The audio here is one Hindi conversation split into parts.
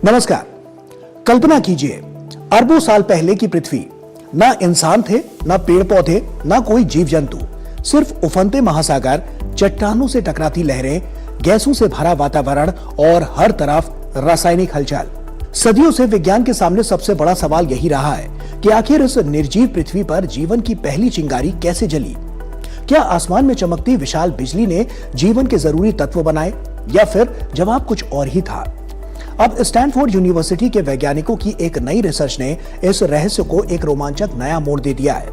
नमस्कार। कल्पना कीजिए, अरबों साल पहले की पृथ्वी, ना इंसान थे, ना पेड़ पौधे, ना कोई जीव जंतु, सिर्फ उफनते महासागर, चट्टानों से टकराती लहरें, गैसों से भरा वातावरण और हर तरफ रासायनिक हलचल। सदियों से विज्ञान के सामने सबसे बड़ा सवाल यही रहा है कि आखिर इस निर्जीव पृथ्वी पर जीवन की पहली चिंगारी कैसे जली? क्या आसमान में चमकती विशाल बिजली ने जीवन के जरूरी तत्व बनाए, या फिर जवाब कुछ और ही था? अब स्टैनफोर्ड यूनिवर्सिटी के वैज्ञानिकों की एक नई रिसर्च ने इस रहस्य को एक रोमांचक नया मोड़ दे दिया है।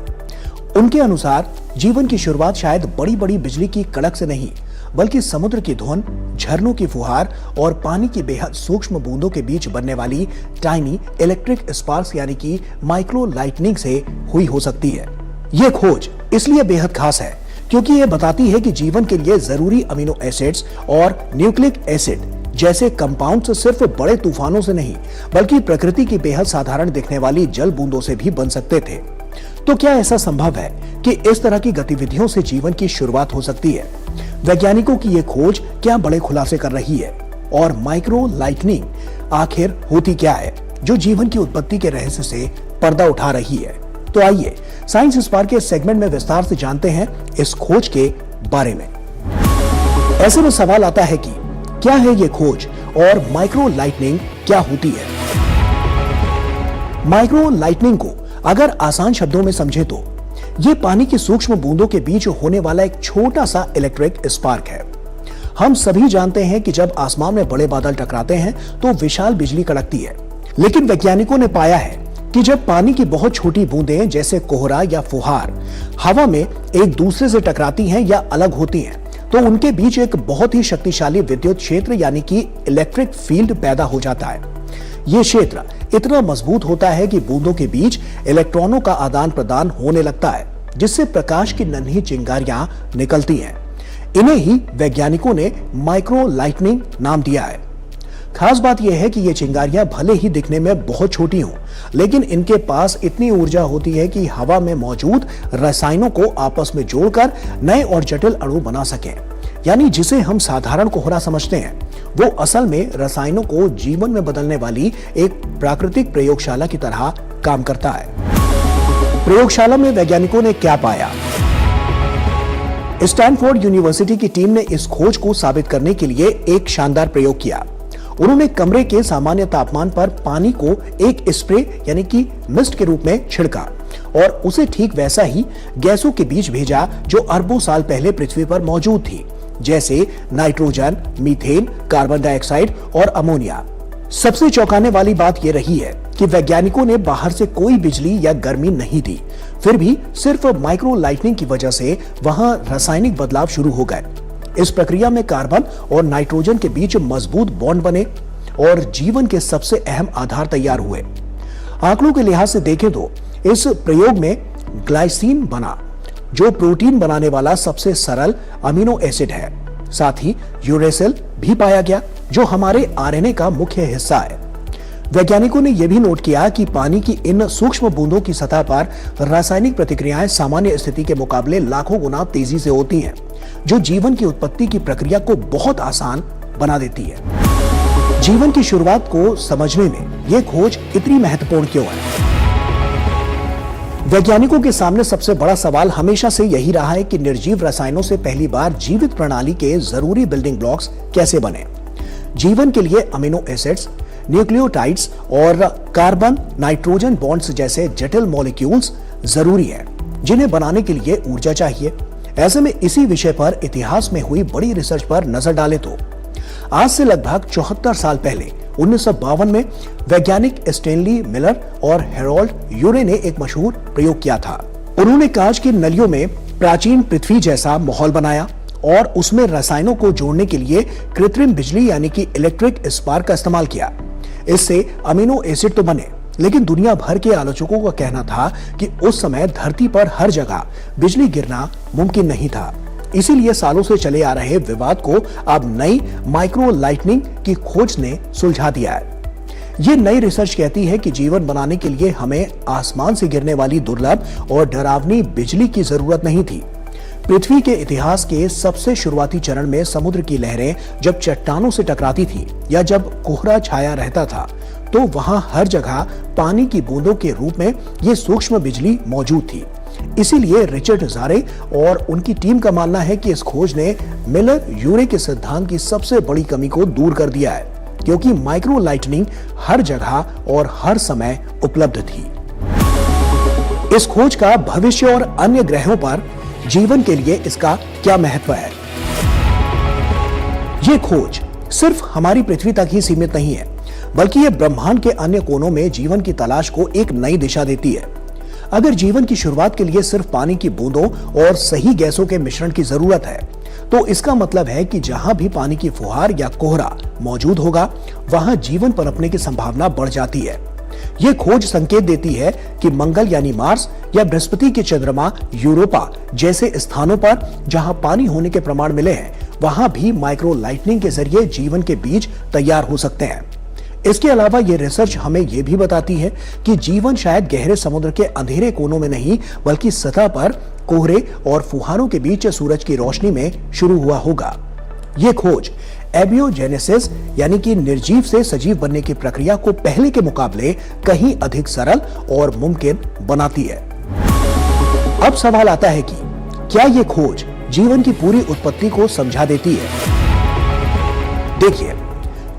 उनके अनुसार जीवन की शुरुआत शायद बड़ी बड़ी बिजली की कड़क से नहीं, बल्कि समुद्र की धुन, झरनों की फुहार और पानी की बेहद सूक्ष्म बूंदों के बीच बनने वाली टाइनी इलेक्ट्रिक स्पार्क्स यानी कि माइक्रो लाइटनिंग से हुई हो सकती है। ये खोज इसलिए बेहद खास है क्योंकि ये बताती है कि जीवन के लिए जरूरी अमीनो एसिड्स और न्यूक्लिक एसिड जैसे कंपाउंड्स सिर्फ बड़े तूफानों से नहीं, बल्कि प्रकृति की बेहद साधारण दिखने वाली जल बूंदों से भी बन सकते थे। तो क्या ऐसा संभव है कि इस तरह की गतिविधियों से जीवन की शुरुआत हो सकती है? वैज्ञानिकों की यह खोज क्या बड़े खुलासे कर रही है, और माइक्रो लाइटनिंग आखिर होती क्या है जो जीवन की उत्पत्ति के रहस्य से पर्दा उठा रही है? तो आइए साइंस स्पार्क के सेगमेंट में विस्तार से जानते हैं इस खोज के बारे में। ऐसे में सवाल आता है कि क्या है ये खोज और माइक्रो लाइटनिंग क्या होती है? माइक्रो लाइटनिंग को अगर आसान शब्दों में समझे तो ये पानी की सूक्ष्म बूंदों के बीच होने वाला एक छोटा सा इलेक्ट्रिक स्पार्क है। हम सभी जानते हैं कि जब आसमान में बड़े बादल टकराते हैं तो विशाल बिजली कड़कती है, लेकिन वैज्ञानिकों ने पाया है कि जब पानी की बहुत छोटी बूंदें जैसे कोहरा या फुहार हवा में एक दूसरे से टकराती हैं या अलग होती हैं, तो उनके बीच एक बहुत ही शक्तिशाली विद्युत क्षेत्र यानी कि इलेक्ट्रिक फील्ड पैदा हो जाता है। यह क्षेत्र इतना मजबूत होता है कि बूंदों के बीच इलेक्ट्रॉनों का आदान प्रदान होने लगता है, जिससे प्रकाश की नन्ही चिंगारियां निकलती हैं। इन्हें ही वैज्ञानिकों ने माइक्रो लाइटनिंग नाम दिया है। खास बात यह है कि ये चिंगारियां भले ही दिखने में बहुत छोटी हों, लेकिन इनके पास इतनी ऊर्जा होती है कि हवा में मौजूद रसायनों को आपस में जोड़कर नए और जटिल अणु बना सकें। यानी जिसे हम साधारण कोहरा समझते हैं, वो असल में रसायनों को जीवन में बदलने वाली एक प्राकृतिक प्रयोगशाला की तरह काम करता है। प्रयोगशाला में वैज्ञानिकों ने क्या पाया? स्टैनफोर्ड यूनिवर्सिटी की टीम ने इस खोज को साबित करने के लिए एक शानदार प्रयोग किया। उन्होंने कमरे के सामान्य तापमान पर पानी को एक स्प्रे यानी कि मिस्ट के रूप में छिड़का और उसे ठीक वैसा ही गैसों के बीच भेजा जो अरबों साल पहले पृथ्वी पर मौजूद थी, जैसे नाइट्रोजन, मीथेन, कार्बन डाइऑक्साइड और अमोनिया। सबसे चौंकाने वाली बात यह रही है कि वैज्ञानिकों ने बाहर से कोई बिजली या गर्मी नहीं दी, फिर भी सिर्फ माइक्रो लाइटनिंग की वजह से वहां रासायनिक बदलाव शुरू हो गए। इस प्रक्रिया में कार्बन और नाइट्रोजन के बीच मजबूत बॉन्ड बने और जीवन के सबसे अहम आधार तैयार हुए। आंकड़ों के लिहाज से देखें तो इस प्रयोग में ग्लाइसिन बना, जो प्रोटीन बनाने वाला सबसे सरल अमीनो एसिड है। साथ ही यूरेसिल भी पाया गया, जो हमारे आरएनए का मुख्य हिस्सा है। वैज्ञानिकों ने यह भी नोट किया कि पानी की इन सूक्ष्म बूंदों की सतह पर रासायनिक प्रतिक्रियाएं सामान्य स्थिति के मुकाबले लाखों गुना तेजी से होती हैं, जो जीवन की उत्पत्ति की प्रक्रिया को बहुत आसान बना देती है। जीवन की शुरुआत को समझने में यह खोज इतनी महत्वपूर्ण क्यों है? वैज्ञानिकों के सामने सबसे बड़ा सवाल हमेशा से यही रहा है कि निर्जीव रसायनों से पहली बार जीवित प्रणाली के जरूरी बिल्डिंग ब्लॉक्स कैसे बने। जीवन के लिए अमीनो एसिड्स, न्यूक्लियोटाइड्स और कार्बन नाइट्रोजन बॉन्ड्स जैसे जटिल मॉलिक्यूल्स जरूरी हैं, जिन्हें बनाने के लिए ऊर्जा चाहिए। ऐसे में इसी विषय पर इतिहास में हुई बड़ी रिसर्च पर नजर डालें तो आज से लगभग 74 साल पहले 1952 में वैज्ञानिक स्टेनली मिलर और हेरोल्ड यूरे ने एक मशहूर प्रयोग किया था। उन्होंने कांच की नलियों में प्राचीन पृथ्वी जैसा माहौल बनाया और उसमें रसायनों को जोड़ने के लिए कृत्रिम बिजली यानी कि इलेक्ट्रिक स्पार्क का इस्तेमाल किया। इससे अमीनो एसिड तो बने, लेकिन दुनिया भर के आलोचकों का कहना था कि उस समय धरती पर हर जगह बिजली गिरना मुमकिन नहीं था। इसीलिए सालों से चले आ रहे विवाद को अब नई माइक्रो लाइटनिंग की खोज ने सुलझा दिया है। ये नई रिसर्च कहती है कि जीवन बनाने के लिए हमें आसमान से गिरने वाली दुर्लभ और डरावनी बिजली की जरूरत नहीं थी। पृथ्वी के इतिहास के सबसे शुरुआती चरण में समुद्र की लहरें जब चट्टानों से टकराती थी या जब कोहरा छाया रहता था, तो वहां हर जगह पानी की बूंदों के रूप में ये सूक्ष्म बिजली मौजूद थी। इसीलिए रिचर्ड ज़ारे और उनकी टीम का मानना है कि इस खोज ने मिलर-यूरे के सिद्धांत की सबसे बड़ी कमी को दूर कर दिया है, क्योंकि माइक्रो लाइटनिंग हर जगह और हर समय उपलब्ध थी। इस खोज का भविष्य और अन्य ग्रहों पर जीवन के लिए इसका क्या महत्व है? ये खोज सिर्फ हमारी पृथ्वी तक ही सीमित नहीं है, बल्कि यह ब्रह्मांड के अन्य कोनों में जीवन की तलाश को एक नई दिशा देती है। अगर जीवन की शुरुआत के लिए सिर्फ पानी की बूंदों और सही गैसों के मिश्रण की जरूरत है, तो इसका मतलब है कि जहां भी पानी की फुहार या कोहरा मौजूद होगा, वहां जीवन पनपने की संभावना बढ़ जाती है। यह खोज संकेत देती है कि मंगल यानी मार्स या बृहस्पति के चंद्रमा यूरोपा जैसे स्थानों पर जहां पानी होने के प्रमाण मिले हैं, वहां भी माइक्रो लाइटनिंग के जरिए जीवन के बीज तैयार हो सकते हैं। इसके अलावा यह रिसर्च हमें यह भी बताती है कि जीवन शायद गहरे समुद्र के अंधेरे कोनों में नहीं, बल्कि सतह पर कोहरे और फुहारों के बीच सूरज की रोशनी में शुरू हुआ होगा। यह खोज एबियोजेनेसिस यानी कि निर्जीव से सजीव बनने की प्रक्रिया को पहले के मुकाबले कहीं अधिक सरल और मुमकिन बनाती है। अब सवाल आता है कि क्या यह खोज जीवन की पूरी उत्पत्ति को समझा देती है? देखिए,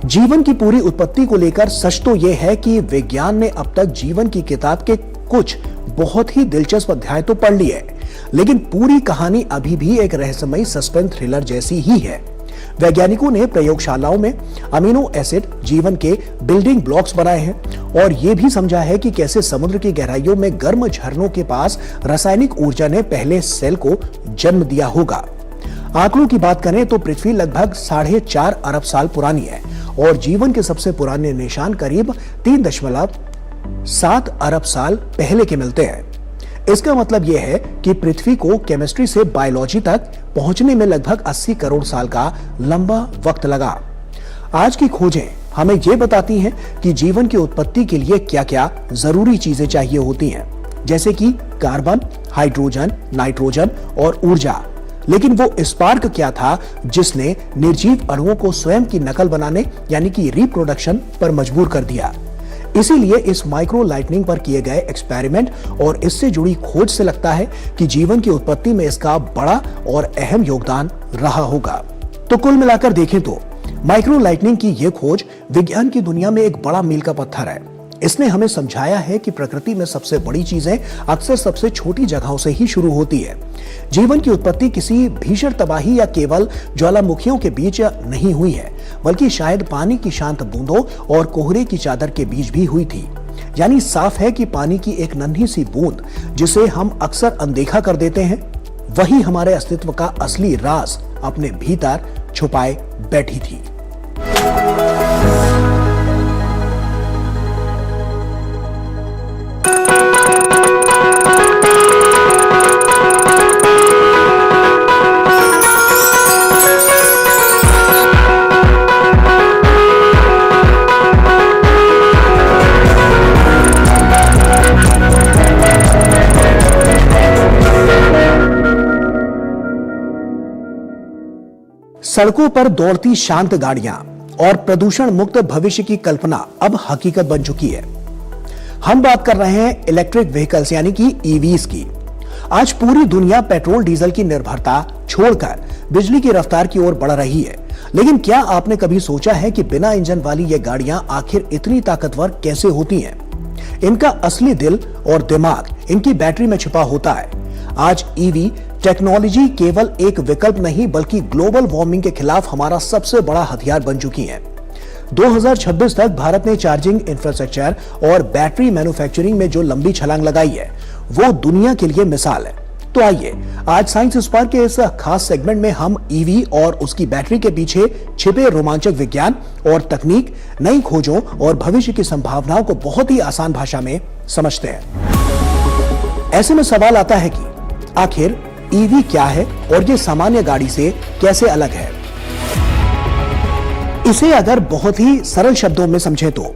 जीवन की पूरी उत्पत्ति को लेकर सच तो यह है कि विज्ञान ने अब तक जीवन की किताब के कुछ बहुत ही दिलचस्प अध्याय तो पढ़ लिए, लेकिन पूरी कहानी अभी भी एक रहस्यमयी सस्पेंस थ्रिलर जैसी ही है। वैज्ञानिकों ने प्रयोगशालाओं में अमीनो एसिड जीवन के बिल्डिंग ब्लॉक्स बनाए हैं और यह भी समझा है कि कैसे समुद्र की गहराइयों में गर्म झरनों के पास रासायनिक ऊर्जा ने पहले सेल को जन्म दिया होगा। आंकड़ों की बात करें तो पृथ्वी लगभग 4.5 अरब साल पुरानी है और जीवन के सबसे पुराने निशान करीब 3.7 अरब साल पहले के मिलते हैं। इसका मतलब यह है कि पृथ्वी को केमिस्ट्री से बायोलॉजी तक पहुंचने में लगभग 80 करोड़ साल का लंबा वक्त लगा। आज की खोजें हमें यह बताती हैं कि जीवन की उत्पत्ति के लिए क्या-क्या जरूरी चीजें चाहिए होती हैं, जैसे कि कार्बन, हाइड्रोजन, नाइट्रोजन और ऊर्जा। लेकिन वो स्पार्क क्या था जिसने निर्जीव अणुओं को स्वयं की नकल बनाने यानी कि रिप्रोडक्शन पर मजबूर कर दिया। इसीलिए इस माइक्रो लाइटनिंग पर किए गए एक्सपेरिमेंट और इससे जुड़ी खोज से लगता है कि जीवन की उत्पत्ति में इसका बड़ा और अहम योगदान रहा होगा। तो कुल मिलाकर देखें तो माइक्रो लाइटनिंग की यह खोज विज्ञान की दुनिया में एक बड़ा मील का पत्थर है। इसने हमें समझाया है कि प्रकृति में सबसे बड़ी चीजें अक्सर सबसे छोटी जगहों से ही शुरू होती है। जीवन की उत्पत्ति किसी भीषण तबाही या केवल ज्वालामुखियों के बीच नहीं हुई है, बल्कि शायद पानी की शांत बूंदों और कोहरे की चादर के बीच भी हुई थी। यानी साफ है कि पानी की एक नन्ही सी बूंद जिसे हम अक्सर अनदेखा कर देते हैं, वही हमारे अस्तित्व का असली राज अपने भीतर छुपाए बैठी थी। सड़कों पर दौड़ती शांत गाड़ियां और प्रदूषण मुक्त भविष्य की कल्पना अब हकीकत बन चुकी है। हम बात कर रहे हैं इलेक्ट्रिक व्हीकल्स यानी कि ईवीज की। आज पूरी दुनिया पेट्रोल डीजल की निर्भरता छोड़कर बिजली की रफ्तार की ओर बढ़ रही है। लेकिन क्या आपने कभी सोचा है कि बिना इंजन वाली ये गाड़ियां आखिर इतनी ताकतवर कैसे होती हैं? इनका असली दिल और दिमाग इनकी बैटरी में छिपा होता है। आज ईवी टेक्नोलॉजी केवल एक विकल्प नहीं, बल्कि ग्लोबल वार्मिंग के खिलाफ हमारा सबसे बड़ा हथियार बन चुकी है। 2026 तक भारत ने चार्जिंग इंफ्रास्ट्रक्चर और बैटरी मैन्युफैक्चरिंग में जो लंबी छलांग लगाई है, वो दुनिया के लिए मिसाल है। तो आइए आज साइंस स्पार्क के इस खास सेगमेंट में हम ईवी और उसकी बैटरी के पीछे छिपे रोमांचक विज्ञान और तकनीक, नई खोजों और भविष्य की संभावनाओं को बहुत ही आसान भाषा में समझते हैं। ऐसे में सवाल आता है कि आखिर ईवी क्या है और ये सामान्य गाड़ी से कैसे अलग है? इसे अगर बहुत ही सरल शब्दों में समझें तो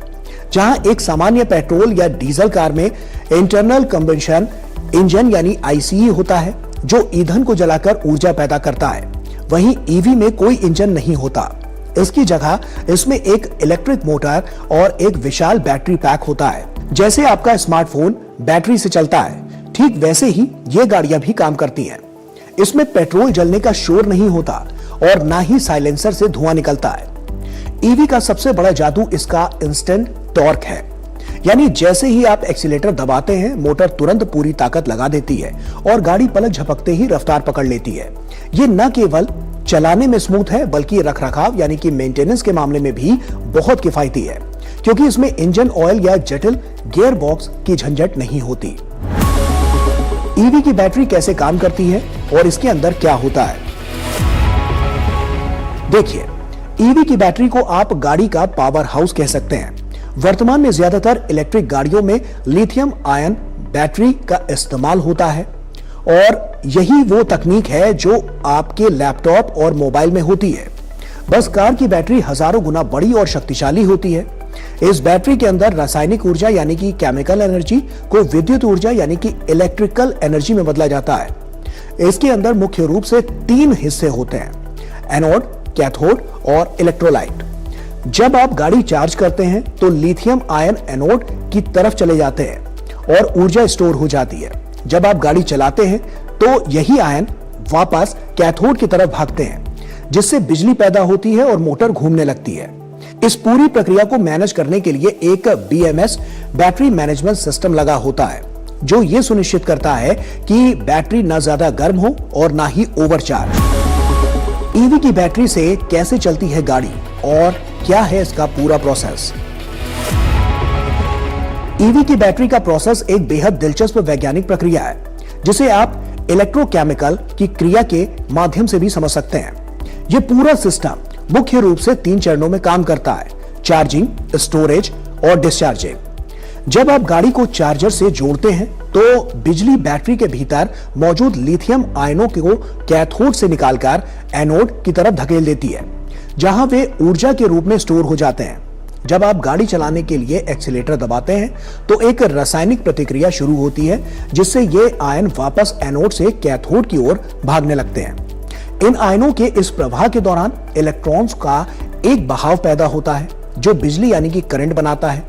जहां एक सामान्य पेट्रोल या डीजल कार में इंटरनल कंबशन इंजन यानी आईसीई होता है, जो ईंधन को जलाकर ऊर्जा पैदा करता है। वहीं ईवी में कोई इंजन नहीं होता। इसकी जगह इसमें एक इलेक्ट्रिक मोटर और एक विशाल बैटरी पैक होता है। जैसे आपका स्मार्टफोन बैटरी से चलता है, ठीक वैसे ही ये गाड़ियां भी काम करती हैं। इसमें पेट्रोल जलने का शोर नहीं होता और ना ही साइलेंसर से धुआं निकलता है। ईवी का सबसे बड़ा जादू इसका इंस्टेंट टॉर्क है, यानी जैसे ही आप एक्सीलेटर दबाते हैं, मोटर तुरंत पूरी ताकत लगा देती है और गाड़ी पलक झपकते ही रफ्तार पकड़ लेती है। ये न केवल चलाने में स्मूथ है, बल्कि रखरखाव यानी कि मेंटेनेंस के मामले में भी बहुत किफायती है, क्योंकि इसमें इंजन ऑयल या जटिल गियर बॉक्स की झंझट नहीं होती। ईवी की बैटरी कैसे काम करती है और इसके अंदर क्या होता है? देखिए, ईवी की बैटरी को आप गाड़ी का पावर हाउस कह सकते हैं। वर्तमान में ज्यादातर इलेक्ट्रिक गाड़ियों में लिथियम आयन बैटरी का इस्तेमाल होता है और यही वो तकनीक है जो आपके लैपटॉप और मोबाइल में होती है। बस कार की बैटरी हजारों गुना बड़ी और शक्तिशाली होती है। इस बैटरी के अंदर रासायनिक ऊर्जा यानी कि केमिकल एनर्जी को विद्युत ऊर्जा यानी कि इलेक्ट्रिकल एनर्जी में बदला जाता है। इसके अंदर मुख्य रूप से 3 हिस्से होते हैं: एनोड, कैथोड और इलेक्ट्रोलाइट। जब आप गाड़ी चार्ज करते हैं तो लिथियम आयन एनोड की तरफ चले जाते हैं और ऊर्जा स्टोर हो जाती है। जब आप गाड़ी चलाते हैं तो यही आयन वापस कैथोड की तरफ भागते हैं, जिससे बिजली पैदा होती है और मोटर घूमने लगती है। इस पूरी प्रक्रिया को मैनेज करने के लिए एक BMS बैटरी मैनेजमेंट सिस्टम लगा होता है, जो ये सुनिश्चित करता है कि बैटरी ना ज्यादा गर्म हो और ना ही ओवरचार्ज। ईवी की बैटरी से कैसे चलती है गाड़ी और क्या है इसका पूरा प्रोसेस? ईवी की बैटरी का प्रोसेस एक बेहद दिलचस्प वैज्ञानिक प्रक्रिया है, जिसे आप इलेक्ट्रोकेमिकल की क्रिया के माध्यम से भी समझ सकते हैं। यह पूरा सिस्टम मुख्य रूप से 3 चरणों में काम करता है: चार्जिंग, स्टोरेज और डिस्चार्जिंग। जब आप गाड़ी को चार्जर से जोड़ते हैं तो बिजली बैटरी के भीतर मौजूद लिथियम आयनों को कैथोड से निकालकर एनोड की तरफ धकेल देती है, जहां वे ऊर्जा के रूप में स्टोर हो जाते हैं। जब आप गाड़ी चलाने के लिए एक्सीलेटर दबाते हैं तो एक रासायनिक प्रतिक्रिया शुरू होती है, जिससे ये आयन वापस एनोड से कैथोड की ओर भागने लगते हैं। इन आयनों के इस प्रवाह के दौरान इलेक्ट्रॉन्स का एक बहाव पैदा होता है, जो बिजली यानी कि करंट बनाता है।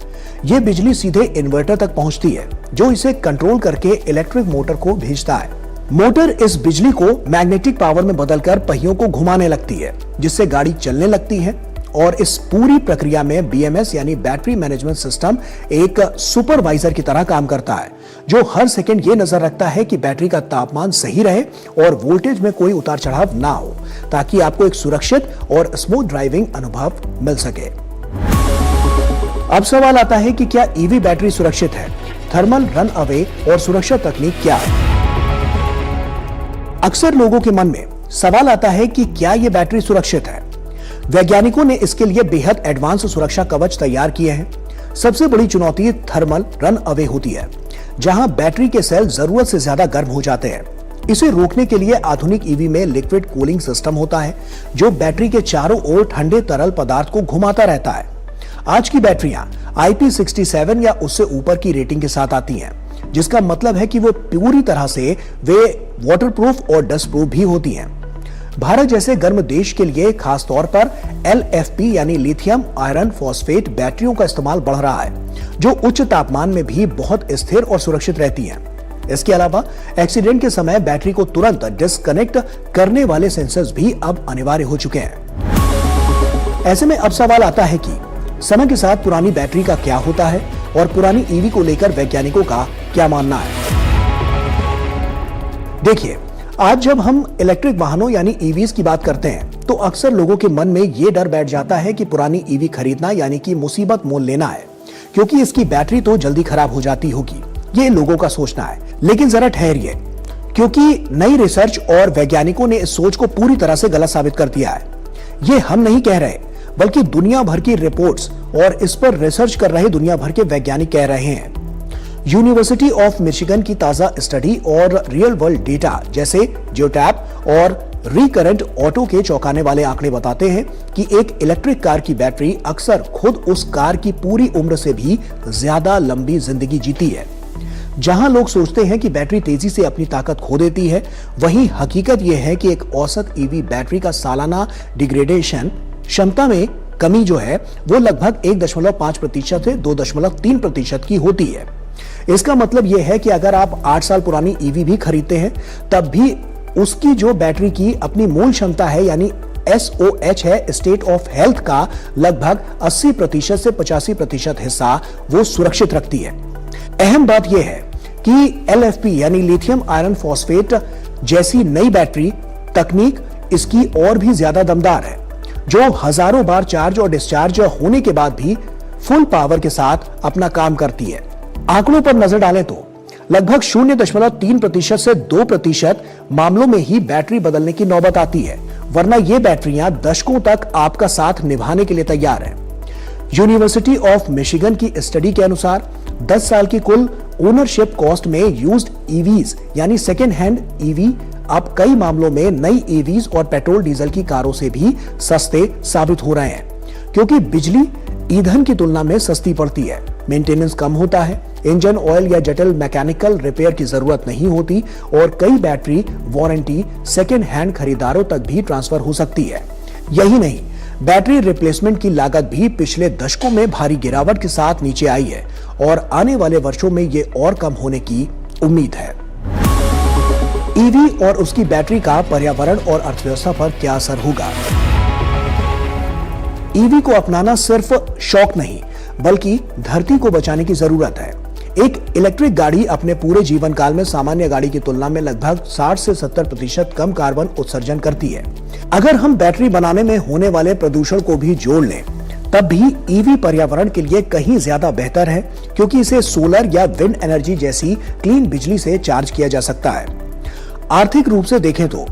यह बिजली सीधे इन्वर्टर तक पहुंचती है, जो इसे कंट्रोल करके इलेक्ट्रिक मोटर को भेजता है। मोटर इस बिजली को मैग्नेटिक पावर में बदलकर पहियों को घुमाने लगती है, जिससे गाड़ी चलने लगती है। और इस पूरी प्रक्रिया में BMS यानी बैटरी मैनेजमेंट सिस्टम एक सुपरवाइजर की तरह काम करता है, जो हर सेकंड ये नजर रखता है कि बैटरी का तापमान सही रहे और वोल्टेज में कोई उतार चढ़ाव ना हो, ताकि आपको एक सुरक्षित और स्मूथ ड्राइविंग अनुभव मिल सके। अब सवाल आता है कि क्या ईवी बैटरी सुरक्षित है? थर्मल रन अवे और सुरक्षा तकनीक क्या है? अक्सर लोगों के मन में सवाल आता है कि क्या यह बैटरी सुरक्षित है? वैज्ञानिकों ने इसके लिए बेहद एडवांस सुरक्षा कवच तैयार किए हैं। सबसे बड़ी चुनौती थर्मल रन अवे होती है, जहां बैटरी के सेल जरूरत से ज्यादा गर्म हो जाते हैं। इसे रोकने के लिए आधुनिक ईवी में लिक्विड कूलिंग सिस्टम होता है, जो बैटरी के चारों ओर ठंडे तरल पदार्थ को घुमाता रहता है। आज की बैटरियां IP67 या उससे ऊपर की रेटिंग के साथ आती हैं, जिसका मतलब है कि वो पूरी तरह से वे वाटरप्रूफ और डस्ट प्रूफ भी होती हैं। भारत जैसे गर्म देश के लिए खास तौर पर LFP यानी लिथियम आयरन फॉस्फेट बैटरियों का इस्तेमाल बढ़ रहा है, जो उच्च तापमान में भी बहुत स्थिर और सुरक्षित रहती हैं। इसके अलावा एक्सीडेंट के समय बैटरी को तुरंत डिस्कनेक्ट करने वाले सेंसर्स भी अब अनिवार्य हो चुके हैं। ऐसे में अब सवाल आता है कि समय के साथ पुरानी बैटरी का क्या होता है और पुरानी ईवी को लेकर वैज्ञानिकों का क्या मानना है? देखिए, आज जब हम इलेक्ट्रिक वाहनों यानी ईवीज की बात करते हैं तो अक्सर लोगों के मन में यह डर बैठ जाता है कि पुरानी ईवी खरीदना यानी कि मुसीबत मोल लेना है, क्योंकि इसकी बैटरी तो जल्दी खराब हो जाती होगी। ये लोगों का सोचना है, लेकिन जरा ठहरिए, क्योंकि नई रिसर्च और वैज्ञानिकों ने इस सोच को पूरी तरह से गलत साबित कर दिया है। ये हम नहीं कह रहे, बल्कि दुनिया भर की रिपोर्ट्स और इस पर रिसर्च कर रहे दुनिया भर के वैज्ञानिक कह रहे हैं। यूनिवर्सिटी ऑफ मिशिगन की ताजा स्टडी और रियल वर्ल्ड डेटा जैसे जियोटैप और रिकरेंट ऑटो के चौंकाने वाले आंकड़े बताते हैं कि एक इलेक्ट्रिक कार की बैटरी अक्सर खुद उस कार की पूरी उम्र से भी ज्यादा लंबी जिंदगी जीती है। जहां लोग सोचते हैं कि बैटरी तेजी से अपनी ताकत खो देती है, वहीं हकीकत यह है कि एक औसत ईवी बैटरी का सालाना डिग्रेडेशन क्षमता में कमी जो है वो लगभग 1.5% से 2.3% की होती है। इसका मतलब यह है कि अगर आप 8 साल पुरानी ईवी भी खरीदते हैं, तब भी उसकी जो बैटरी की अपनी मूल क्षमता है यानी SOH है, स्टेट ऑफ हेल्थ का लगभग 80% से 85% हिस्सा वो सुरक्षित रखती है। अहम बात यह है कि LFP यानी लिथियम आयरन फॉस्फेट जैसी नई बैटरी तकनीक इसकी और भी ज्यादा दमदार है, जो हजारों बार चार्ज और डिस्चार्ज होने के बाद भी फुल पावर के साथ अपना काम करती है। आंकड़ों पर नजर डालें तो लगभग 0.3% से 2% मामलों में ही बैटरी बदलने की नौबत आती है, वरना ये बैटरियां दशकों तक आपका साथ निभाने के लिए तैयार हैं। यूनिवर्सिटी ऑफ मिशिगन की स्टडी के अनुसार 10 साल की कुल ओनरशिप कॉस्ट में यूज्ड ईवीज यानी सेकेंड हैंड ईवी अब कई मामलों में नई ईवीज और पेट्रोल डीजल की कारों से भी सस्ते साबित हो रहे हैं, क्योंकि बिजली ईंधन की तुलना में सस्ती पड़ती है, मेंटेनेंस कम होता है, इंजन ऑयल या जटिल मैकेनिकल रिपेयर की जरूरत नहीं होती और कई बैटरी वारंटी सेकेंड हैंड खरीदारों तक भी ट्रांसफर हो सकती है। यही नहीं, बैटरी रिप्लेसमेंट की लागत भी पिछले दशकों में भारी गिरावट के साथ नीचे आई है और आने वाले वर्षों में ये और कम होने की उम्मीद है। ईवी और उसकी बैटरी का पर्यावरण और अर्थव्यवस्था पर क्या असर होगा? ईवी को अपनाना सिर्फ शौक नहीं, बल्कि धरती को बचाने की जरूरत है। एक इलेक्ट्रिक गाड़ी अपने पूरे जीवन काल में सामान्य गाड़ी की तुलना में लगभग 60 से 70% कम कार्बन उत्सर्जन करती है। अगर हम बैटरी बनाने में होने वाले प्रदूषण को भी जोड़ लें, तब भी ईवी पर्यावरण के लिए कहीं ज्यादा बेहतर है, क्योंकि इसे सोलर या विंड एनर्जी जैसी क्लीन बिजली से चार्ज किया जा सकता है। आर्थिक रूप से देखें तो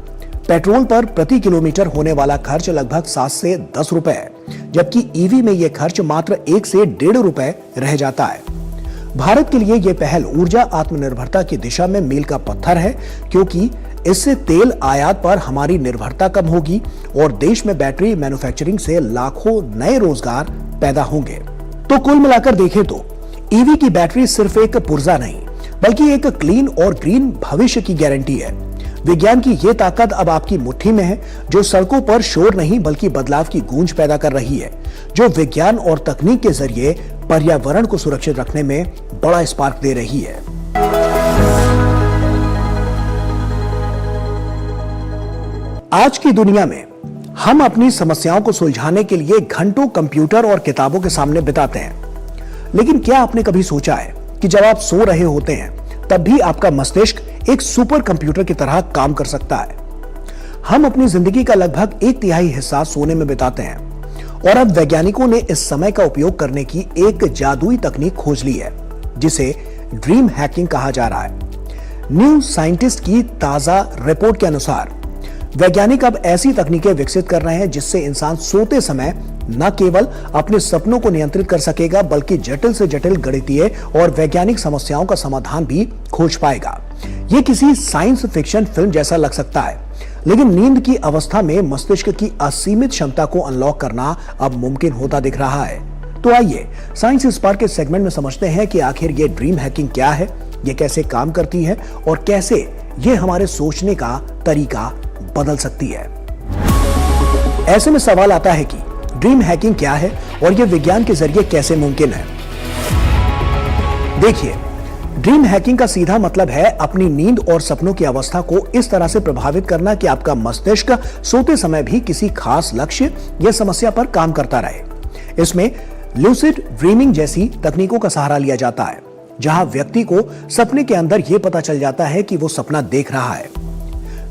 पेट्रोल पर प्रति किलोमीटर होने वाला खर्च लगभग 7 से 10 रुपए है, जबकि ईवी में यह खर्च मात्र 1 से 1.5 रुपए रह जाता है। भारत के लिए यह पहल ऊर्जा आत्मनिर्भरता की दिशा में मील का पत्थर है, क्योंकि इससे तेल आयात पर हमारी निर्भरता कम होगी और देश में बैटरी मैन्युफैक्चरिंग से लाखों नए रोजगार पैदा होंगे। तो कुल मिलाकर देखें तो ईवी की बैटरी सिर्फ एक पुर्जा नहीं, बल्कि एक क्लीन और ग्रीन भविष्य की गारंटी है। विज्ञान की ये ताकत अब आपकी मुट्ठी में है, जो सड़कों पर शोर नहीं बल्कि बदलाव की गूंज पैदा कर रही है, जो विज्ञान और तकनीक के जरिए पर्यावरण को सुरक्षित रखने में बड़ा स्पार्क दे रही है। आज की दुनिया में हम अपनी समस्याओं को सुलझाने के लिए घंटों कंप्यूटर और किताबों के सामने बिताते हैं, लेकिन क्या आपने कभी सोचा है कि जब आप सो रहे होते हैं तब भी आपका मस्तिष्क एक सुपर कंप्यूटर की तरह काम कर सकता है। हम अपनी जिंदगी का लगभग 1/3 हिस्सा सोने में बिताते हैं और अब वैज्ञानिकों ने इस समय का उपयोग करने की एक जादुई तकनीक खोज ली है, जिसे ड्रीम हैकिंग कहा जा रहा है। न्यू साइंटिस्ट की ताजा रिपोर्ट के अनुसार वैज्ञानिक अब ऐसी तकनीकें विकसित कर रहे हैं जिससे इंसान सोते समय न केवल अपने सपनों को नियंत्रित कर सकेगा, बल्कि जटिल से जटिल गणितीय और वैज्ञानिक समस्याओं का समाधान भी खोज पाएगा। ये किसी साइंस फिक्शन फिल्म जैसा लग सकता है, लेकिन नींद की अवस्था में मस्तिष्क की असीमित क्षमता को अनलॉक करना अब मुमकिन होता दिख रहा है। तो आइए साइंस स्पार्क के सेगमेंट में समझते हैं कि आखिर ये ड्रीम हैकिंग क्या है, ये कैसे काम करती है और कैसे ये हमारे सोचने का तरीका बदल सकती है। ऐसे में सवाल आता है कि ड्रीम हैकिंग क्या है और यह विज्ञान के जरिए कैसे मुमकिन है। देखिए, ड्रीम हैकिंग का सीधा मतलब है अपनी नींद और सपनों की अवस्था को इस तरह से प्रभावित करना कि आपका मस्तिष्क सोते समय भी किसी खास लक्ष्य या समस्या पर काम करता रहे। इसमें लूसिड ड्रीमिंग जैसी तकनीकों का सहारा लिया जाता है, जहां व्यक्ति को सपने के अंदर यह पता चल जाता है कि वो सपना देख रहा है।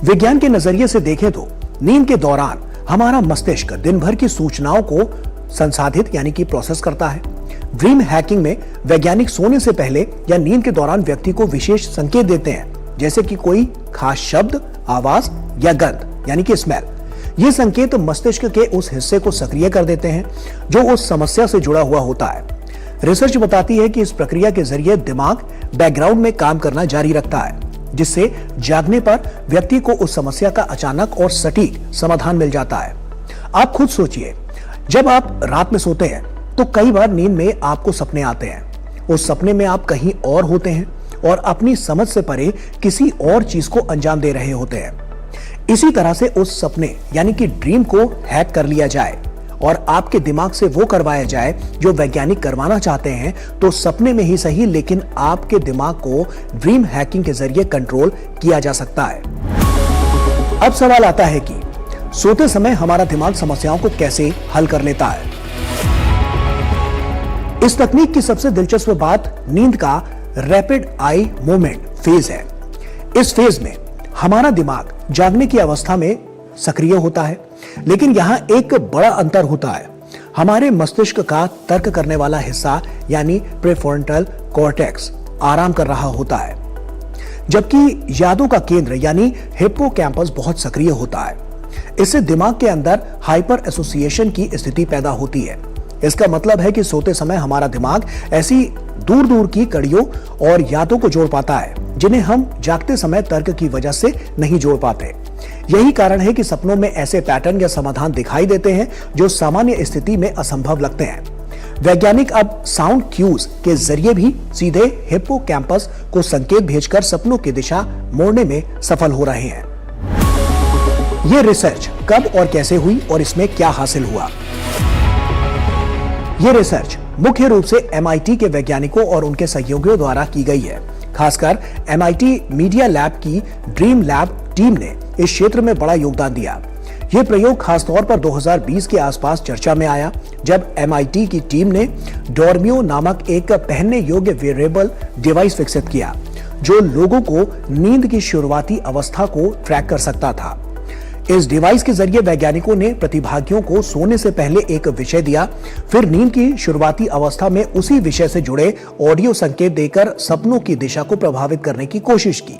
विज्ञान के नजरिए से देखें तो नींद के दौरान हमारा मस्तिष्क दिन भर की सूचनाओं को संसाधित यानी कि प्रोसेस करता है। ड्रीम हैकिंग में वैज्ञानिक सोने से पहले या नींद के दौरान व्यक्ति को विशेष संकेत देते हैं, जैसे कि कोई खास शब्द, आवाज या गंध यानी कि स्मेल। ये संकेत मस्तिष्क के उस हिस्से को सक्रिय कर देते हैं जो उस समस्या से जुड़ा हुआ होता है। रिसर्च बताती है कि इस प्रक्रिया के जरिए दिमाग बैकग्राउंड में काम करना जारी रखता है, जिससे जागने पर व्यक्ति को उस समस्या का अचानक और सटीक समाधान मिल जाता है। आप खुद सोचिए, जब आप रात में सोते हैं तो कई बार नींद में आपको सपने आते हैं। उस सपने में आप कहीं और होते हैं और अपनी समझ से परे किसी और चीज को अंजाम दे रहे होते हैं। इसी तरह से उस सपने यानी कि ड्रीम को हैक कर लिया जाए और आपके दिमाग से वो करवाया जाए जो वैज्ञानिक करवाना चाहते हैं, तो सपने में ही सही लेकिन आपके दिमाग को ड्रीम हैकिंग के जरिए कंट्रोल किया जा सकता है। अब सवाल आता है कि सोते समय हमारा दिमाग समस्याओं को कैसे हल कर लेता है। इस तकनीक की सबसे दिलचस्प बात नींद का रैपिड आई मूवमेंट फेज है। इस फेज में हमारा दिमाग जागने की अवस्था में सक्रिय होता है, लेकिन यहां एक बड़ा अंतर होता है। हमारे मस्तिष्क का तर्क करने वाला हिस्सा यानी प्रीफ्रंटल कॉर्टेक्स आराम कर रहा होता है, जबकि यादों का केंद्र यानी हिप्पोकैम्पस बहुत सक्रिय होता है। इससे दिमाग के अंदर हाइपर एसोसिएशन की स्थिति पैदा होती है। इसका मतलब है कि सोते समय हमारा दिमाग ऐसी दूर दूर की कड़ियों और यादों को जोड़ पाता है जिन्हें हम जागते समय तर्क की वजह से नहीं जोड़ पाते। यही कारण है कि सपनों में ऐसे पैटर्न या समाधान दिखाई देते हैं जो सामान्य स्थिति में असंभव लगते हैं। वैज्ञानिक अब साउंड क्यूज के जरिए भी सीधे हिप्पोकैम्पस को संकेत भेजकर सपनों की दिशा मोड़ने में सफल हो रहे हैं। यह रिसर्च कब और कैसे हुई और इसमें क्या हासिल हुआ? यह रिसर्च मुख्य रूप से MIT के वैज्ञानिकों और उनके सहयोगियों द्वारा की गई है। खासकर MIT मीडिया लैब की ड्रीम लैब टीम ने इस क्षेत्र में बड़ा योगदान दिया। यह प्रयोग खासतौर पर 2020 के आसपास चर्चा में आया, जब MIT की टीम ने डॉर्मियो नामक एक पहनने योग्य वेयरेबल डिवाइस विकसित किया, जो लोगों को नींद की शुरुआती अवस्था को ट्रैक कर सकता था। इस डिवाइस के जरिए वैज्ञानिकों ने प्रतिभागियों को सोने से पहले एक विषय दिया, फिर नींद की शुरुआती अवस्था में उसी विषय से जुड़े ऑडियो संकेत देकर सपनों की दिशा को प्रभावित करने की कोशिश की।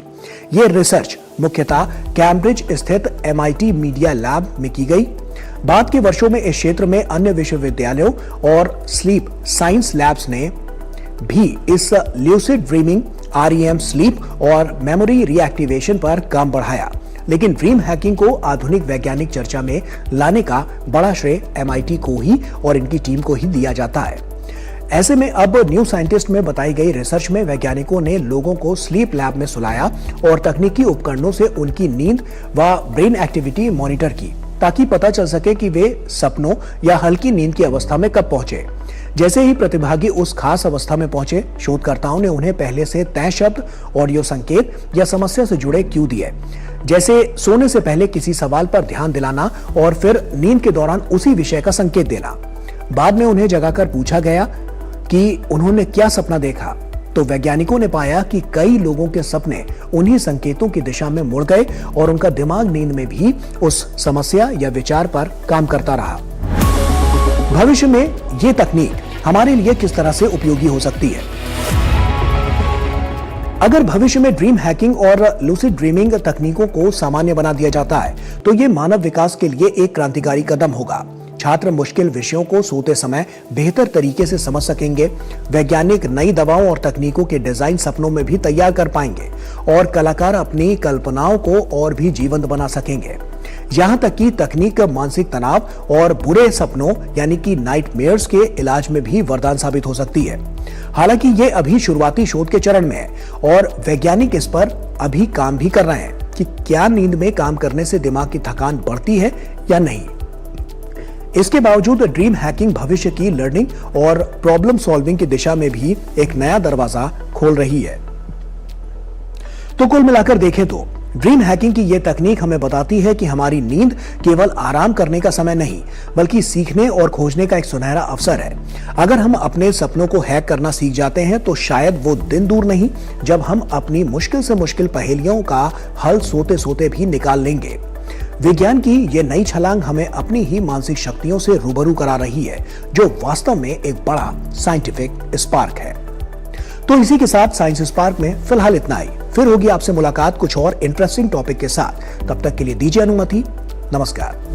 यह रिसर्च मुख्यतः कैम्ब्रिज स्थित MIT मीडिया लैब में की गई। बाद के वर्षों में इस क्षेत्र में अन्य विश्वविद्यालयों और स्लीप साइंस लैब्स ने भी इस ल्यूसिड ड्रीमिंग, REM स्लीप और मेमोरी रिएक्टिवेशन पर काम बढ़ाया। लेकिन ड्रीम हैकिंग को आधुनिक वैज्ञानिक चर्चा में लाने का बड़ा श्रेय MIT को ही और इनकी टीम को ही दिया जाता है। ऐसे में अब न्यू साइंटिस्ट में बताई गई रिसर्च में वैज्ञानिकों ने लोगों को स्लीप लैब में सुलाया और तकनीकी उपकरणों से उनकी नींद व ब्रेन एक्टिविटी मॉनिटर की, ताकि पता चल सके कि वे सपनों या हल्की नींद की अवस्था में कब पहुंचे। जैसे ही प्रतिभागी उस खास अवस्था में पहुंचे, शोधकर्ताओं ने उन्हें पहले से तय शब्द, ऑडियो संकेत या समस्या से जुड़े क्यू दिए, जैसे सोने से पहले किसी सवाल पर ध्यान दिलाना और फिर नींद के दौरान उसी विषय का संकेत देना। बाद में उन्हें जगाकर पूछा गया कि उन्होंने क्या सपना देखा, तो वैज्ञानिकों ने पाया कि कई लोगों के सपने उन्हीं संकेतों की दिशा में मुड़ गए और उनका दिमाग नींद में भी उस समस्या या विचार पर काम करता रहा। भविष्य में ये तकनीक हमारे लिए किस तरह से उपयोगी हो सकती है? अगर भविष्य में ड्रीम हैकिंग और लूसिड ड्रीमिंग तकनीकों को सामान्य बना दिया जाता है, तो ये मानव विकास के लिए एक क्रांतिकारी कदम होगा। छात्र मुश्किल विषयों को सोते समय बेहतर तरीके से समझ सकेंगे, वैज्ञानिक नई दवाओं और तकनीकों के डिजाइन सपनों में भी तैयार कर पाएंगे और कलाकार अपनी कल्पनाओं को और भी जीवंत बना सकेंगे। यहाँ तक कि तकनीक मानसिक तनाव और बुरे सपनों यानी कि नाइटमेयर्स के इलाज में भी वरदान साबित हो सकती है। हालांकि ये अभी शुरुआती शोध के चरण में है और वैज्ञानिक इस पर अभी काम भी कर रहे हैं कि क्या नींद में काम करने से दिमाग की थकान बढ़ती है या नहीं। इसके बावजूद ड्रीम हैकिंग भविष्य की लर्निंग और प्रॉब्लम सॉल्विंग की दिशा में भी एक नया दरवाजा खोल रही है। तो कुल मिलाकर देखें तो ड्रीम हैकिंग की यह तकनीक हमें बताती है कि हमारी नींद केवल आराम करने का समय नहीं, बल्कि सीखने और खोजने का एक सुनहरा अवसर है। अगर हम अपने सपनों को हैक करना सीख जाते हैं तो शायद वो दिन दूर नहीं जब हम अपनी मुश्किल से मुश्किल पहेलियों का हल सोते सोते भी निकाल लेंगे। विज्ञान की ये नई छलांग हमें अपनी ही मानसिक शक्तियों से रूबरू करा रही है, जो वास्तव में एक बड़ा साइंटिफिक स्पार्क है। तो इसी के साथ साइंस स्पार्क में फिलहाल इतना ही। फिर होगी आपसे मुलाकात कुछ और इंटरेस्टिंग टॉपिक के साथ। तब तक के लिए दीजिए अनुमति। नमस्कार।